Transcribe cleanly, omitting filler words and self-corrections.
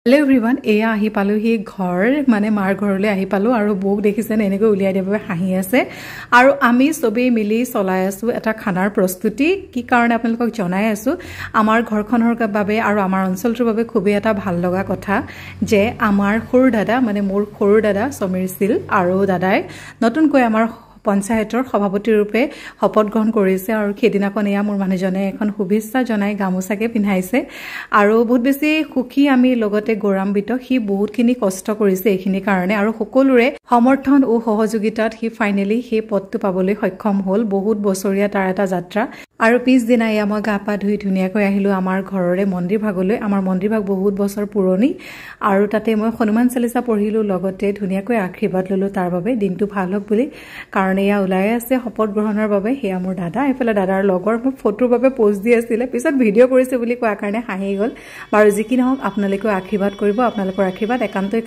hello everyone एया आহি পালো হি ঘৰ মানে মাৰ ঘৰলৈ আহি পালো আৰু বৌক দেখিছেন এনেকৈ উলিয়াই দিয়াৰ বাবে হাঁহি আছে আৰু আমি সবেই মিলি চলাই আছো এটা খানাৰ প্ৰস্তুতি কি কাৰণে আপোনালোকক জনাই আছো আমাৰ ঘৰখনৰ বাবে আৰু আমাৰ অঞ্চলটোৰ বাবে খুবেই এটা ভাল লগা কথা যে আমাৰ সৰু দাদা মানে মোৰ সৰু দাদা সমীৰ সিল আৰু দাদাই নতুনকৈ আমাৰ পঞ্চায়তৰ সভাপতি ৰূপে শপত গ্ৰহণ কৰিছে আৰু খেদিনাখন এয়া মোৰ মানুহজনে এখন শুভেচ্ছা জনাই গামোচাকে পিন্ধাইছে আৰু বহুত বেছি সুখী আমি লগতে গৌৰৱান্বিত হি বহুতখিনি কষ্ট কৰিছে এইখিনি কাৰণে আৰু সকলোৰে সমৰ্থন ও সহযোগিতাত হি ফাইনালি হে পদটো পাবলৈ সক্ষম হ'ল বহুত বছৰীয়া তাৰ এটা যাত্ৰা আৰু পিছ দিনা এয়া মই গা পা ধুই ধুনীয়াকৈ আহিলো আমাৰ ঘৰৰে মন্দিৰ ভাগলৈ আমাৰ মন্দিৰ ভাগ বহুত বছৰ পুৰণি আৰু তাতে মই হনুমান চালিসা পঢ়িলো লগতে ধুনীয়াকৈ আশীৰ্বাদ ললো তাৰ বাবে দিনটো ভাল হওক বুলি কাৰণ এয়া ওলাই আছে শপত গ্ৰহণৰ বাবে হেয়া মোৰ দাদা এফালে দাদাৰ লগৰ মই ফটোৰ বাবে পোষ্ট দি আছিলে পিছত ভিডিঅ' কৰিছে বুলি কোৱা কাৰণে হাঁহি গ'ল বাৰু যি কি নহওক আপোনালোকে আশীৰ্বাদ কৰিব আপোনালোকৰ আশীৰ্বাদ একান্তই